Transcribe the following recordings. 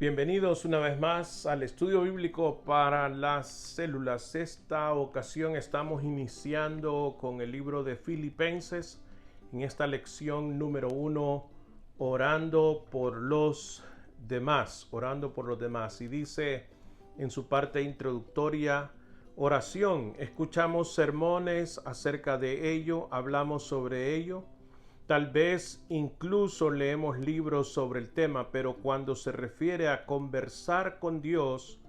Bienvenidos una vez más al estudio bíblico para las células. Esta ocasión estamos iniciando con el libro de Filipenses. En esta lección número 1, orando por los demás, orando por los demás. Y dice en su parte introductoria, oración. Escuchamos sermones acerca de ello, hablamos sobre ello. Tal vez incluso leemos libros sobre el tema, pero cuando se refiere a conversar con Dios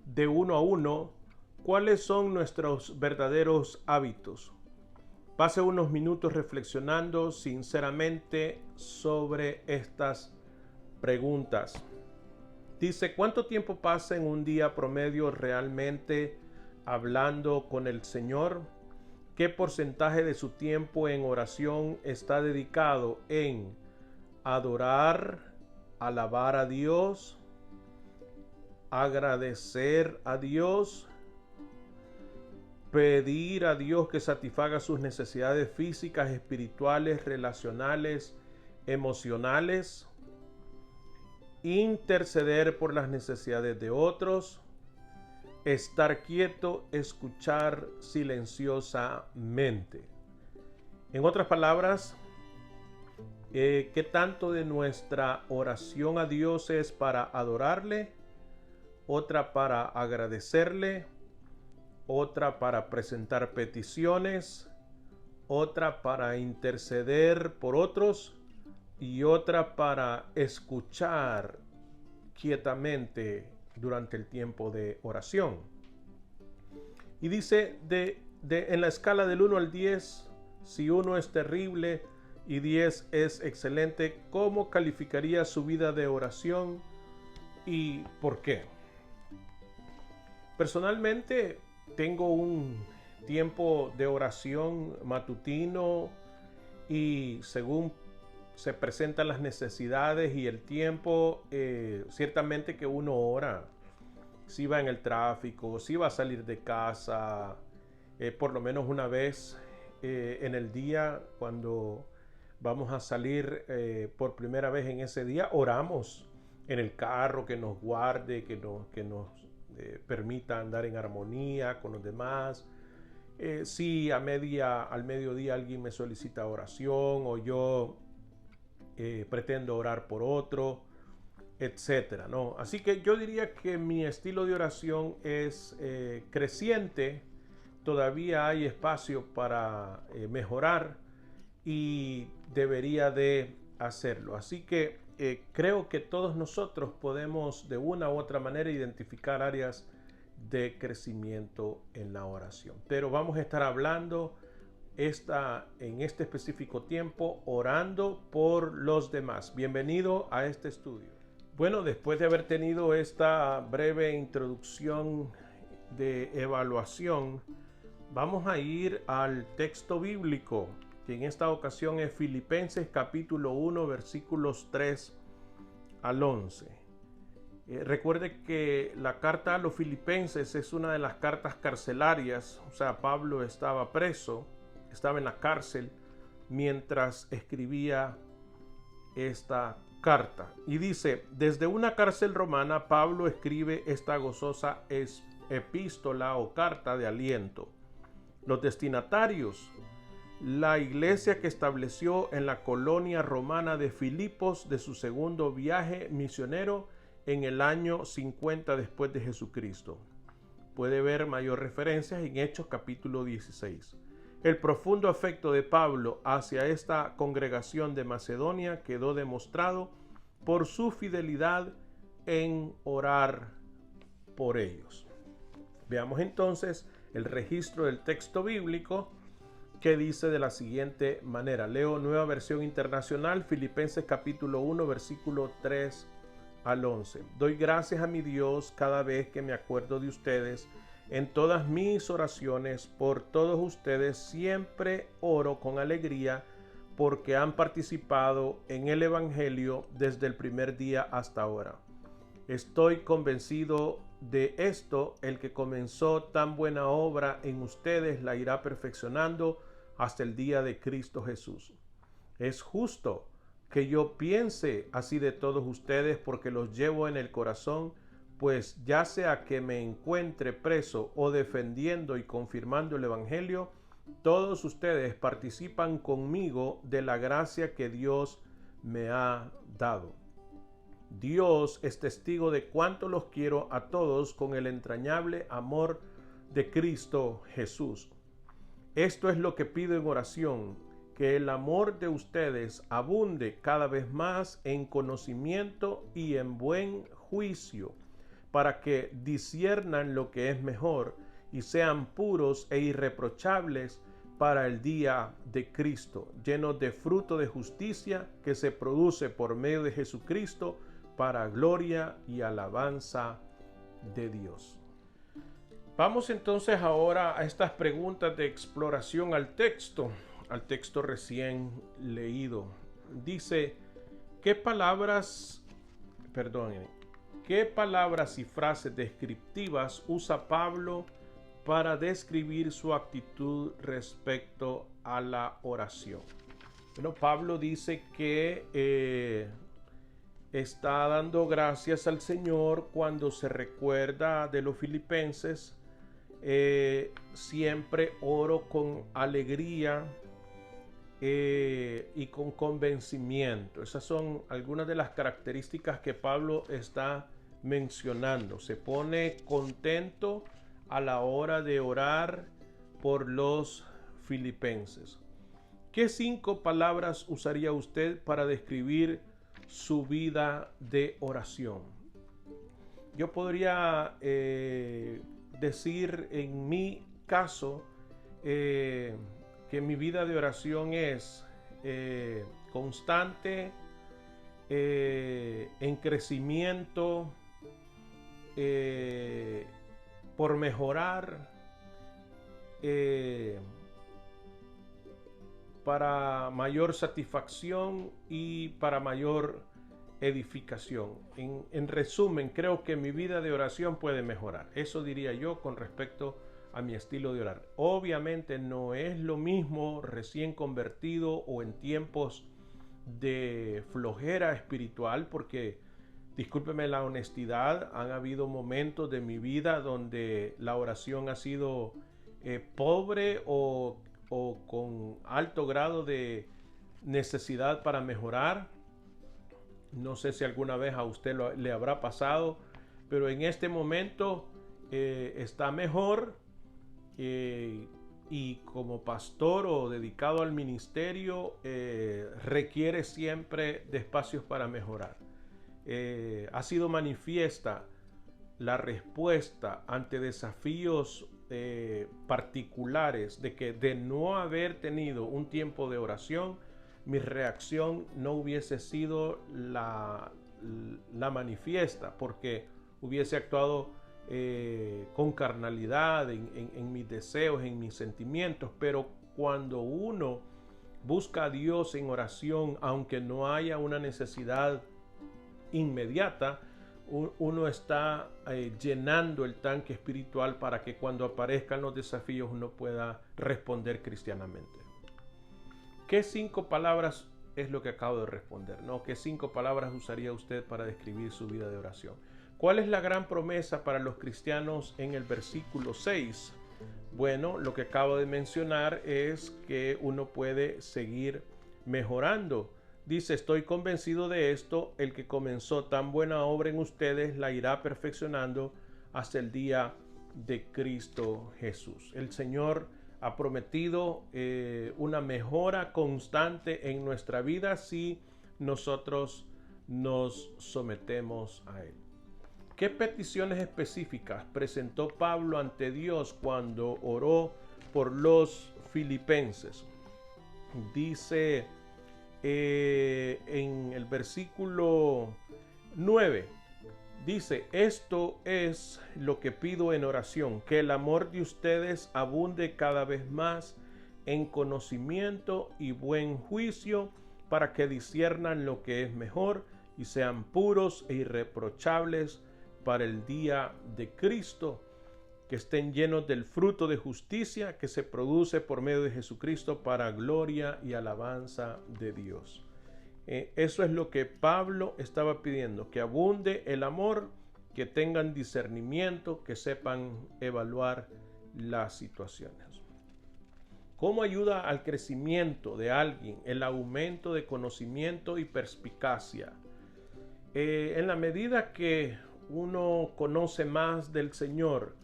de uno a uno, ¿cuáles son nuestros verdaderos hábitos? Pase unos minutos reflexionando sinceramente sobre estas preguntas. Dice, ¿cuánto tiempo pasa en un día promedio realmente hablando con el Señor? ¿Qué porcentaje de su tiempo en oración está dedicado en adorar, alabar a Dios, agradecer a Dios, pedir a Dios que satisfaga sus necesidades físicas, espirituales, relacionales, emocionales, interceder por las necesidades de otros, estar quieto, escuchar silenciosamente? En otras palabras, ¿qué tanto de nuestra oración a Dios es para adorarle? Otra para agradecerle, otra para presentar peticiones, otra para interceder por otros y otra para escuchar quietamente durante el tiempo de oración. Y dice en la escala del 1 al 10, si 1 es terrible y 10 es excelente, ¿cómo calificaría su vida de oración y por qué? Personalmente tengo un tiempo de oración matutino y según se presentan las necesidades y el tiempo, ciertamente que uno ora. Si va en el tráfico, si va a salir de casa, por lo menos una vez en el día, cuando vamos a salir por primera vez en ese día, oramos en el carro, que nos guarde, que nos permita andar en armonía con los demás. Si al mediodía alguien me solicita oración o yo pretendo orar por otro, etcétera, ¿no? Así que yo diría que mi estilo de oración es creciente. Todavía hay espacio para mejorar y debería de hacerlo. Así que creo que todos nosotros podemos de una u otra manera identificar áreas de crecimiento en la oración. Pero vamos a estar hablando en este específico tiempo orando por los demás. Bienvenido a este estudio. Bueno, después de haber tenido esta breve introducción de evaluación, vamos a ir al texto bíblico, que en esta ocasión es Filipenses capítulo 1, versículos 3 al 11. Recuerde que la carta a los filipenses es una de las cartas carcelarias, o sea, Pablo estaba preso, estaba en la cárcel mientras escribía esta carta. Y dice, desde una cárcel romana, Pablo escribe esta gozosa epístola o carta de aliento. Los destinatarios, la iglesia que estableció en la colonia romana de Filipos de su segundo viaje misionero en el año 50 después de Jesucristo. Puede ver mayor referencias en Hechos capítulo 16. El profundo afecto de Pablo hacia esta congregación de Macedonia quedó demostrado por su fidelidad en orar por ellos. Veamos entonces el registro del texto bíblico que dice de la siguiente manera. Leo Nueva Versión Internacional, Filipenses capítulo 1, versículo 3 al 11. Doy gracias a mi Dios cada vez que me acuerdo de ustedes. En todas mis oraciones por todos ustedes siempre oro con alegría porque han participado en el Evangelio desde el primer día hasta ahora. Estoy convencido de esto, el que comenzó tan buena obra en ustedes la irá perfeccionando hasta el día de Cristo Jesús. Es justo que yo piense así de todos ustedes, porque los llevo en el corazón, pues ya sea que me encuentre preso o defendiendo y confirmando el Evangelio, todos ustedes participan conmigo de la gracia que Dios me ha dado. Dios es testigo de cuánto los quiero a todos con el entrañable amor de Cristo Jesús. Esto es lo que pido en oración, que el amor de ustedes abunde cada vez más en conocimiento y en buen juicio, para que disciernan lo que es mejor y sean puros e irreprochables para el día de Cristo, llenos de fruto de justicia que se produce por medio de Jesucristo, para gloria y alabanza de Dios. Vamos entonces ahora a estas preguntas de exploración al texto recién leído. Dice, ¿qué palabras y frases descriptivas usa Pablo para describir su actitud respecto a la oración? Bueno, Pablo dice que está dando gracias al Señor cuando se recuerda de los filipenses. Siempre oro con alegría y con convencimiento. Esas son algunas de las características que Pablo está mencionando. Se pone contento a la hora de orar por los filipenses. ¿Qué 5 palabras usaría usted para describir su vida de oración? Yo podría decir en mi caso que mi vida de oración es constante, en crecimiento, por mejorar, para mayor satisfacción y para mayor edificación. En resumen, creo que mi vida de oración puede mejorar. Eso diría yo con respecto a mi estilo de orar. Obviamente no es lo mismo recién convertido o en tiempos de flojera espiritual, porque, discúlpeme la honestidad, han habido momentos de mi vida donde la oración ha sido pobre o con alto grado de necesidad para mejorar. No sé si alguna vez a usted le habrá pasado, pero en este momento está mejor, y como pastor o dedicado al ministerio requiere siempre de espacios para mejorar. Ha sido manifiesta la respuesta ante desafíos particulares de no haber tenido un tiempo de oración. Mi reacción no hubiese sido la manifiesta, porque hubiese actuado con carnalidad en mis deseos, en mis sentimientos. Pero cuando uno busca a Dios en oración, aunque no haya una necesidad inmediata, uno está llenando el tanque espiritual para que cuando aparezcan los desafíos uno pueda responder cristianamente. ¿Qué 5 palabras es lo que acabo de responder, ¿no? ¿Qué 5 palabras usaría usted para describir su vida de oración? ¿Cuál es la gran promesa para los cristianos en el versículo 6? Bueno, lo que acabo de mencionar es que uno puede seguir mejorando. Dice, estoy convencido de esto, el que comenzó tan buena obra en ustedes la irá perfeccionando hasta el día de Cristo Jesús. El Señor ha prometido una mejora constante en nuestra vida si nosotros nos sometemos a Él. ¿Qué peticiones específicas presentó Pablo ante Dios cuando oró por los filipenses? Dice en el versículo 9, dice, esto es lo que pido en oración, que el amor de ustedes abunde cada vez más en conocimiento y buen juicio, para que disciernan lo que es mejor y sean puros e irreprochables para el día de Cristo, que estén llenos del fruto de justicia que se produce por medio de Jesucristo para gloria y alabanza de Dios. Eso es lo que Pablo estaba pidiendo, que abunde el amor, que tengan discernimiento, que sepan evaluar las situaciones. ¿Cómo ayuda al crecimiento de alguien el aumento de conocimiento y perspicacia? En la medida que uno conoce más del Señor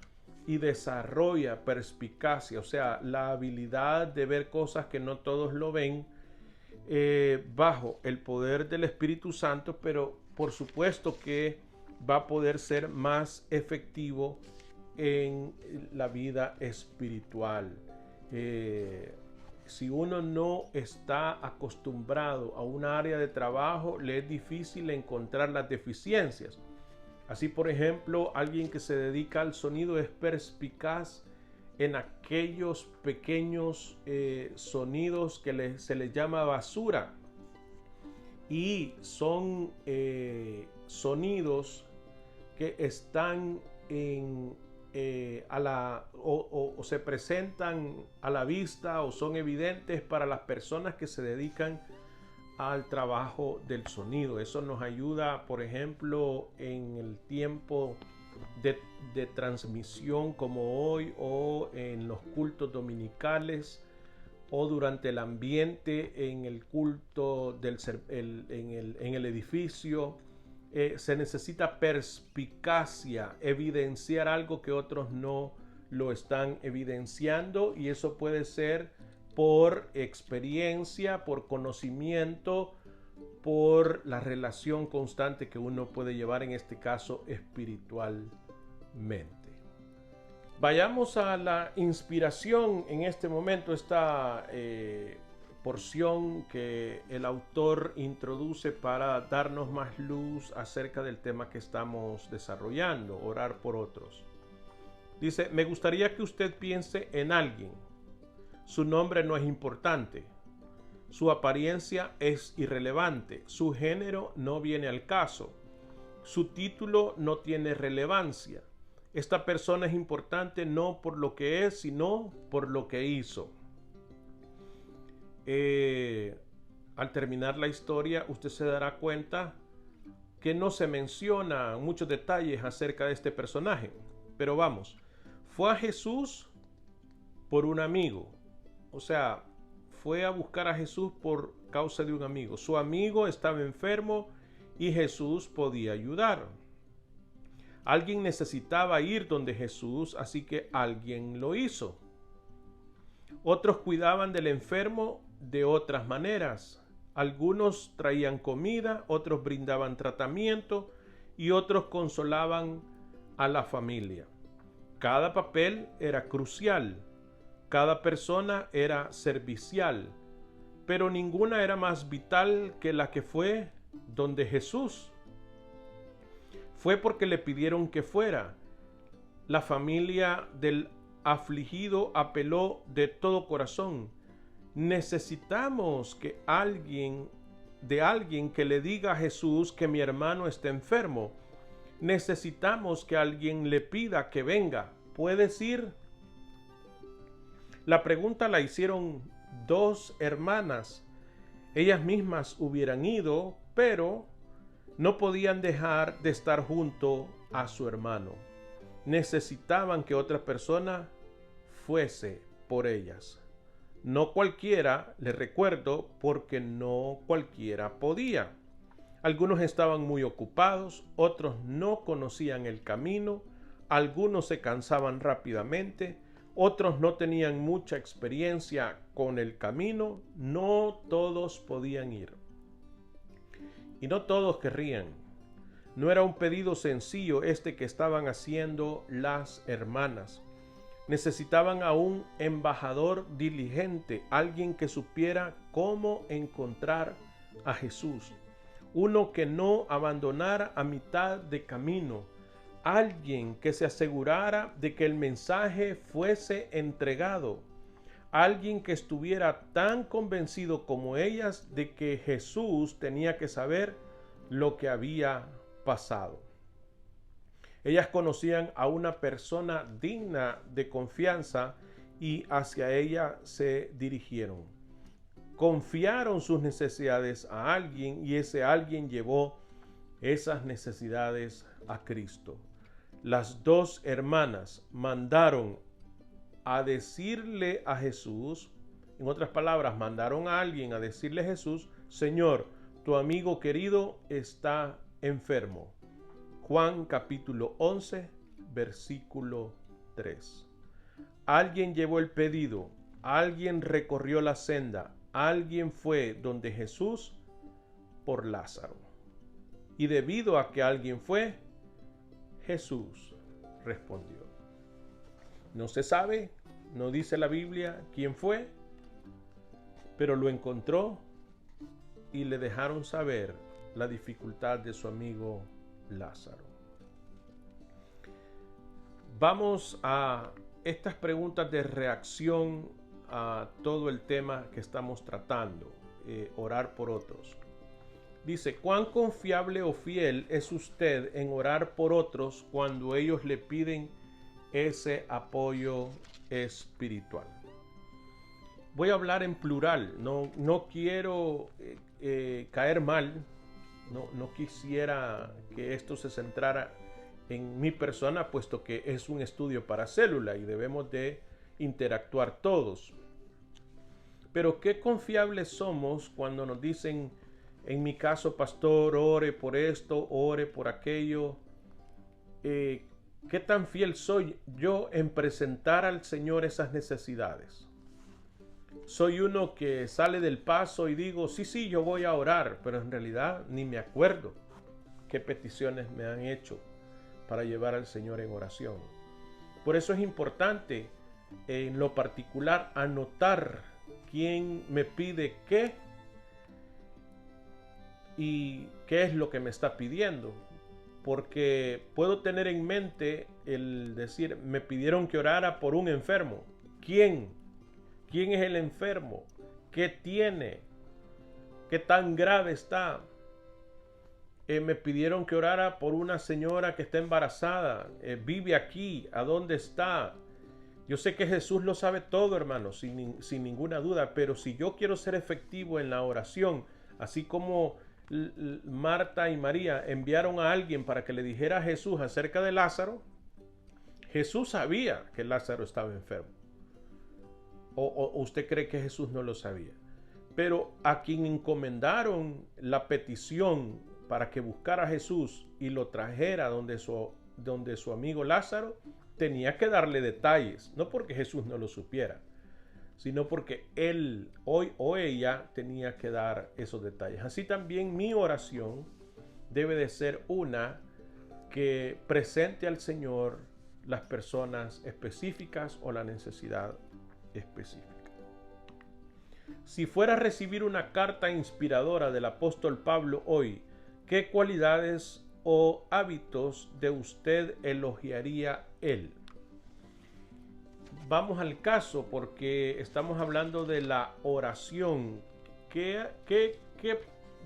y desarrolla perspicacia, o sea, la habilidad de ver cosas que no todos lo ven, bajo el poder del Espíritu Santo, pero por supuesto que va a poder ser más efectivo en la vida espiritual. Si uno no está acostumbrado a un área de trabajo, le es difícil encontrar las deficiencias. Así, por ejemplo, alguien que se dedica al sonido es perspicaz en aquellos pequeños sonidos que se les llama basura, y son sonidos que están o se presentan a la vista o son evidentes para las personas que se dedican al trabajo del sonido. Eso nos ayuda, por ejemplo, en el tiempo de transmisión como hoy, o en los cultos dominicales, o durante el ambiente en el culto en el edificio. Se necesita perspicacia, evidenciar algo que otros no lo están evidenciando, y eso puede ser por experiencia, por conocimiento, por la relación constante que uno puede llevar, en este caso espiritualmente. Vayamos a la inspiración en este momento, esta porción que el autor introduce para darnos más luz acerca del tema que estamos desarrollando, orar por otros. Dice: me gustaría que usted piense en alguien. Su nombre no es importante, su apariencia es irrelevante, su género no viene al caso, su título no tiene relevancia. Esta persona es importante no por lo que es, sino por lo que hizo. Al terminar la historia, usted se dará cuenta que no se menciona muchos detalles acerca de este personaje. Pero vamos, fue a Jesús por un amigo. O sea, fue a buscar a Jesús por causa de un amigo. Su amigo estaba enfermo y Jesús podía ayudar. Alguien necesitaba ir donde Jesús, así que alguien lo hizo. Otros cuidaban del enfermo de otras maneras. Algunos traían comida, otros brindaban tratamiento y otros consolaban a la familia. Cada papel era crucial, cada persona era servicial, pero ninguna era más vital que la que fue donde Jesús. Fue porque le pidieron que fuera. La familia del afligido apeló de todo corazón. Necesitamos de alguien que le diga a Jesús que mi hermano está enfermo. Necesitamos que alguien le pida que venga. ¿Puedes ir? La pregunta la hicieron dos hermanas. Ellas mismas hubieran ido, pero no podían dejar de estar junto a su hermano. Necesitaban que otra persona fuese por ellas. No cualquiera, les recuerdo, porque no cualquiera podía. Algunos estaban muy ocupados, otros no conocían el camino, algunos se cansaban rápidamente, otros no tenían mucha experiencia con el camino. No todos podían ir. Y no todos querrían. No era un pedido sencillo este que estaban haciendo las hermanas. Necesitaban a un embajador diligente, alguien que supiera cómo encontrar a Jesús, uno que no abandonara a mitad de camino, alguien que se asegurara de que el mensaje fuese entregado, alguien que estuviera tan convencido como ellas de que Jesús tenía que saber lo que había pasado. Ellas conocían a una persona digna de confianza y hacia ella se dirigieron. confiaron sus necesidades a alguien y ese alguien llevó esas necesidades a Cristo. Las dos hermanas mandaron a decirle a Jesús, en otras palabras, mandaron a alguien a decirle a Jesús: Señor, tu amigo querido está enfermo. Juan capítulo 11, versículo 3. Alguien llevó el pedido, alguien recorrió la senda, alguien fue donde Jesús por Lázaro. Y debido a que alguien fue, Jesús respondió. No se sabe, no dice la Biblia quién fue, pero lo encontró y le dejaron saber la dificultad de su amigo Lázaro. Vamos a estas preguntas de reacción a todo el tema que estamos tratando, orar por otros. Dice: ¿cuán confiable o fiel es usted en orar por otros cuando ellos le piden ese apoyo espiritual? Voy a hablar en plural, no quiero caer mal, no quisiera que esto se centrara en mi persona, puesto que es un estudio para célula y debemos de interactuar todos. Pero qué confiables somos cuando nos dicen, en mi caso, pastor, ore por esto, ore por aquello. ¿Qué tan fiel soy yo en presentar al Señor esas necesidades? Soy uno que sale del paso y digo, sí, yo voy a orar, pero en realidad ni me acuerdo qué peticiones me han hecho para llevar al Señor en oración. Por eso es importante, en lo particular, anotar quién me pide qué y qué es lo que me está pidiendo. Porque puedo tener en mente el decir, me pidieron que orara por un enfermo. ¿Quién? ¿Quién es el enfermo? ¿Qué tiene? ¿Qué tan grave está? Me pidieron que orara por una señora que está embarazada. Vive aquí. ¿A dónde está? Yo sé que Jesús lo sabe todo, hermano, sin ninguna duda. Pero si yo quiero ser efectivo en la oración, así como Marta y María enviaron a alguien para que le dijera a Jesús acerca de Lázaro, Jesús sabía que Lázaro estaba enfermo. ¿O usted cree que Jesús no lo sabía? Pero a quien encomendaron la petición para que buscara a Jesús y lo trajera donde su amigo Lázaro, tenía que darle detalles, no porque Jesús no lo supiera, sino porque él hoy o ella tenía que dar esos detalles. Así también mi oración debe de ser una que presente al Señor las personas específicas o la necesidad específica. Si fuera a recibir una carta inspiradora del apóstol Pablo hoy, ¿qué cualidades o hábitos de usted elogiaría él? Vamos al caso, porque estamos hablando de la oración. ¿Qué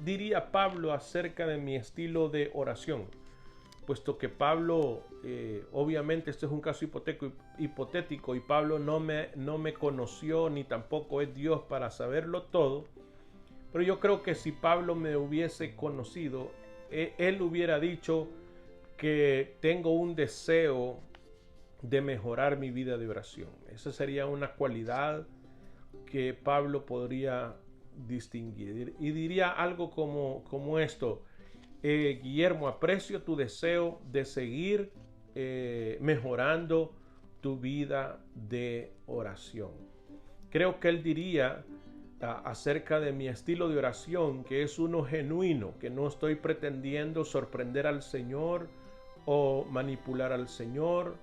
diría Pablo acerca de mi estilo de oración? Puesto que Pablo, obviamente este es un caso hipotético y Pablo no me conoció ni tampoco es Dios para saberlo todo. Pero yo creo que si Pablo me hubiese conocido, él hubiera dicho que tengo un deseo de mejorar mi vida de oración. Esa sería una cualidad que Pablo podría distinguir. Y diría algo como esto: Guillermo, aprecio tu deseo de seguir mejorando tu vida de oración. Creo que él diría acerca de mi estilo de oración que es uno genuino, que no estoy pretendiendo sorprender al Señor o manipular al Señor,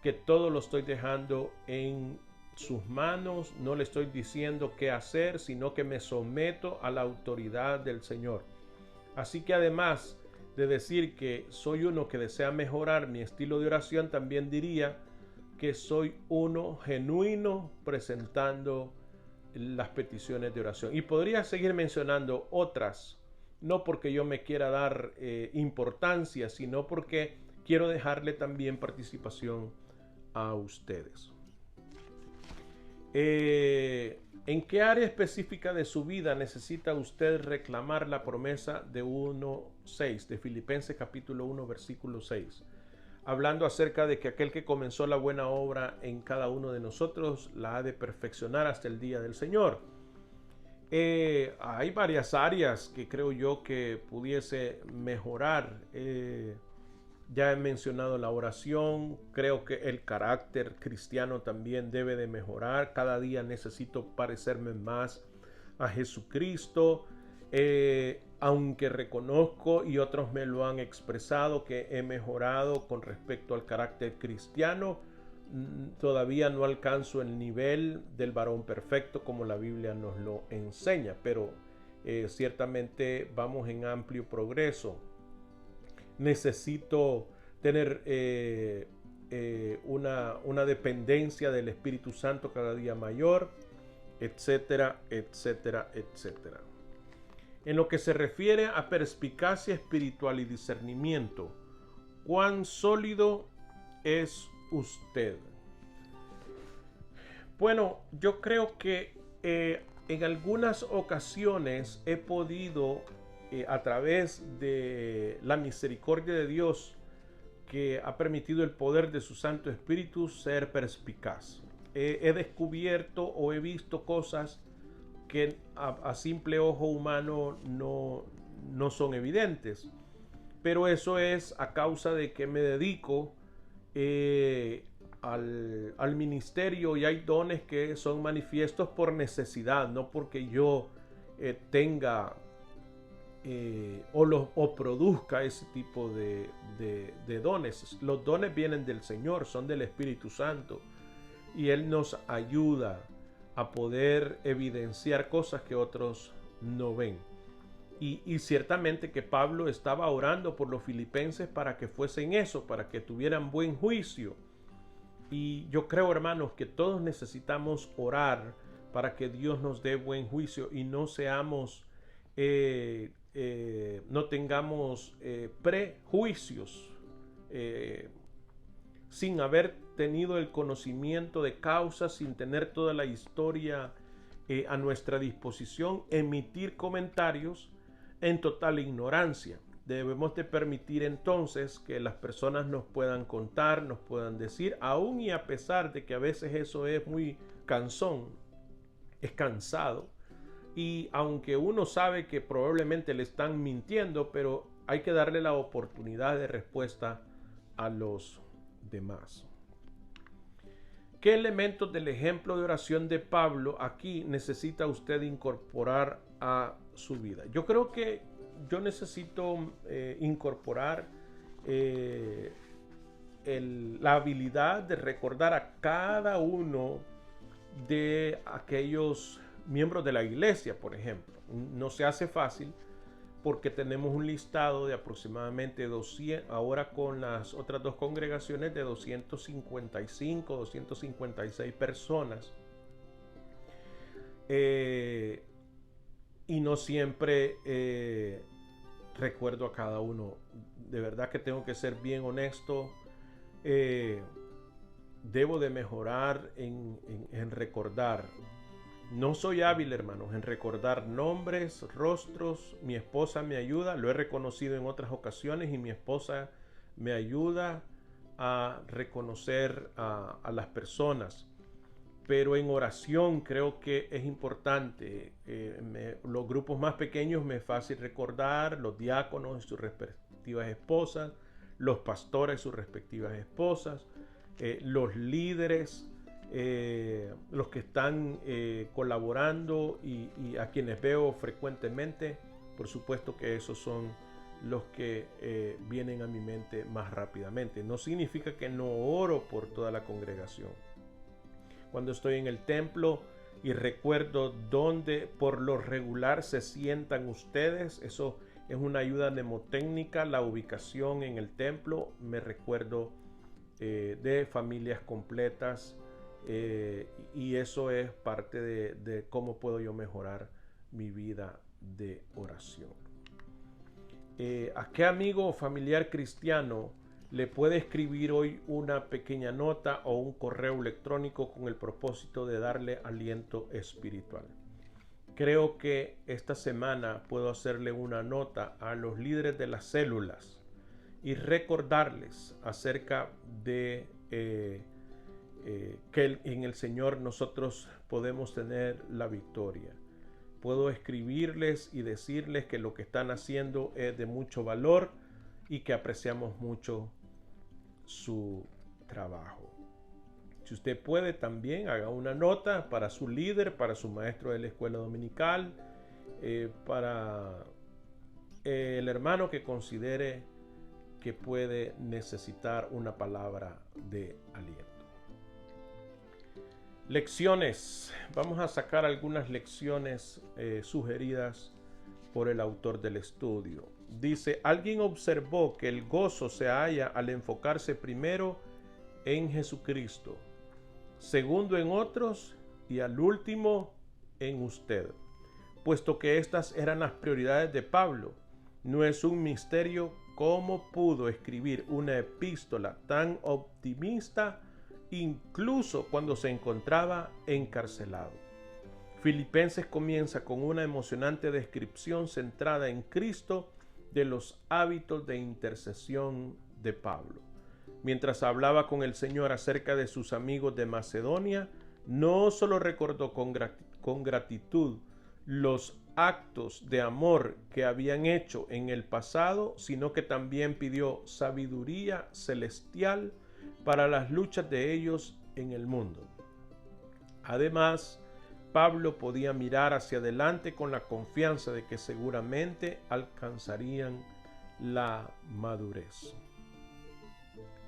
que todo lo estoy dejando en sus manos, no le estoy diciendo qué hacer, sino que me someto a la autoridad del Señor. Así que además de decir que soy uno que desea mejorar mi estilo de oración, también diría que soy uno genuino presentando las peticiones de oración. Y podría seguir mencionando otras, no porque yo me quiera dar importancia, sino porque quiero dejarle también participación a ustedes. ¿En qué área específica de su vida necesita usted reclamar la promesa de 1:6, de Filipenses capítulo 1, versículo 6? Hablando acerca de que aquel que comenzó la buena obra en cada uno de nosotros la ha de perfeccionar hasta el día del Señor. Hay varias áreas que creo yo que pudiese mejorar. Ya he mencionado la oración, creo que el carácter cristiano también debe de mejorar. Cada día necesito parecerme más a Jesucristo, aunque reconozco y otros me lo han expresado que he mejorado con respecto al carácter cristiano. Todavía no alcanzo el nivel del varón perfecto como la Biblia nos lo enseña, pero ciertamente vamos en amplio progreso. Necesito tener una dependencia del Espíritu Santo cada día mayor, etcétera, etcétera, etcétera. En lo que se refiere a perspicacia espiritual y discernimiento, ¿cuán sólido es usted? Bueno, yo creo que en algunas ocasiones he podido, a través de la misericordia de Dios que ha permitido el poder de su Santo Espíritu, ser perspicaz. He descubierto o he visto cosas que a simple ojo humano no son evidentes, pero eso es a causa de que me dedico al ministerio, y hay dones que son manifiestos por necesidad, no porque yo tenga o produzca ese tipo de dones. Los dones vienen del Señor, son del Espíritu Santo, y Él nos ayuda a poder evidenciar cosas que otros no ven. Y ciertamente que Pablo estaba orando por los filipenses para que fuesen eso, para que tuvieran buen juicio. Y yo creo, hermanos, que todos necesitamos orar para que Dios nos dé buen juicio y no seamos, no tengamos prejuicios sin haber tenido el conocimiento de causa, sin tener toda la historia a nuestra disposición, emitir comentarios en total ignorancia. Debemos de permitir entonces que las personas nos puedan contar, nos puedan decir, aún y a pesar de que a veces eso es muy cansón, es cansado, y aunque uno sabe que probablemente le están mintiendo, pero hay que darle la oportunidad de respuesta a los demás. ¿Qué elementos del ejemplo de oración de Pablo aquí necesita usted incorporar a su vida? Yo creo que yo necesito incorporar la habilidad de recordar a cada uno de aquellos miembros de la iglesia, por ejemplo. No se hace fácil porque tenemos un listado de aproximadamente 200, ahora con las otras dos congregaciones, de 255, 256 personas. Y no siempre recuerdo a cada uno. De verdad que tengo que ser bien honesto. Debo de mejorar en recordar. No soy hábil, hermanos, en recordar nombres, rostros. Mi esposa me ayuda, lo he reconocido en otras ocasiones, y mi esposa me ayuda a reconocer a las personas. Pero en oración creo que es importante. Los grupos más pequeños me es fácil recordar, los diáconos y sus respectivas esposas, los pastores y sus respectivas esposas, los líderes, los que están colaborando y a quienes veo frecuentemente. Por supuesto que esos son los que vienen a mi mente más rápidamente. No significa que no oro por toda la congregación. Cuando estoy en el templo y recuerdo dónde por lo regular se sientan ustedes, eso es una ayuda mnemotécnica, la ubicación en el templo. Me recuerdo de familias completas, y eso es parte de cómo puedo yo mejorar mi vida de oración. ¿A qué amigo o familiar cristiano le puede escribir hoy una pequeña nota o un correo electrónico con el propósito de darle aliento espiritual. Creo que esta semana puedo hacerle una nota a los líderes de las células y recordarles acerca de que en el Señor nosotros podemos tener la victoria. Puedo escribirles y decirles que lo que están haciendo es de mucho valor y que apreciamos mucho su trabajo. Si usted puede, también haga una nota para su líder, para su maestro de la escuela dominical, para el hermano que considere que puede necesitar una palabra de aliento. Lecciones. Vamos a sacar algunas lecciones sugeridas por el autor del estudio. Dice: alguien observó que el gozo se halla al enfocarse primero en Jesucristo, segundo en otros y al último en usted. Puesto que estas eran las prioridades de Pablo, no es un misterio cómo pudo escribir una epístola tan optimista incluso cuando se encontraba encarcelado. Filipenses comienza con una emocionante descripción centrada en Cristo de los hábitos de intercesión de Pablo. Mientras hablaba con el Señor acerca de sus amigos de Macedonia, no solo recordó con gratitud los actos de amor que habían hecho en el pasado, sino que también pidió sabiduría celestial para las luchas de ellos en el mundo. Además, Pablo podía mirar hacia adelante con la confianza de que seguramente alcanzarían la madurez.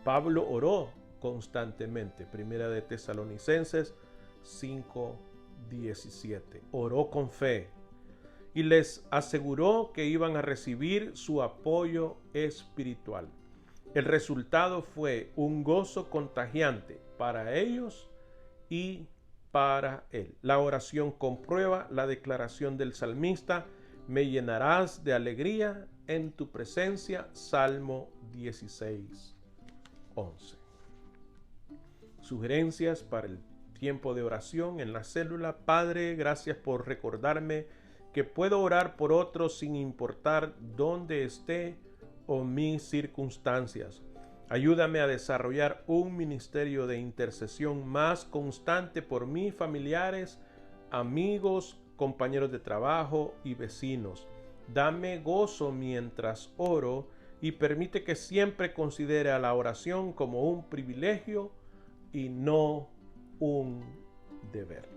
Pablo oró constantemente. Primera de Tesalonicenses 5:17. Oró con fe y les aseguró que iban a recibir su apoyo espiritual. El resultado fue un gozo contagiante para ellos y para él. La oración comprueba la declaración del salmista: me llenarás de alegría en tu presencia. Salmo 16:11. Sugerencias para el tiempo de oración en la célula. Padre, gracias por recordarme que puedo orar por otros sin importar dónde esté o mis circunstancias. Ayúdame a desarrollar un ministerio de intercesión más constante por mis familiares, amigos, compañeros de trabajo y vecinos. Dame gozo mientras oro y permite que siempre considere a la oración como un privilegio y no un deber.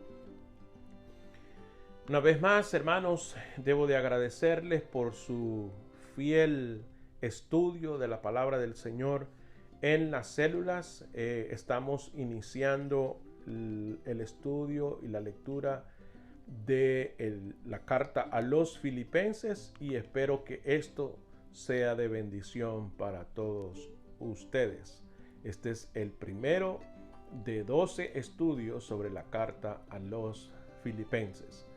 Una vez más, hermanos, debo de agradecerles por su fiel estudio de la palabra del Señor en las células. Estamos iniciando el estudio y la lectura de la carta a los Filipenses y espero que esto sea de bendición para todos ustedes. Este es el primero de 12 estudios sobre la carta a los Filipenses.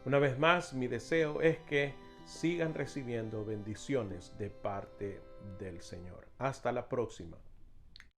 Una vez más, mi deseo es que sigan recibiendo bendiciones de parte del Señor. Hasta la próxima.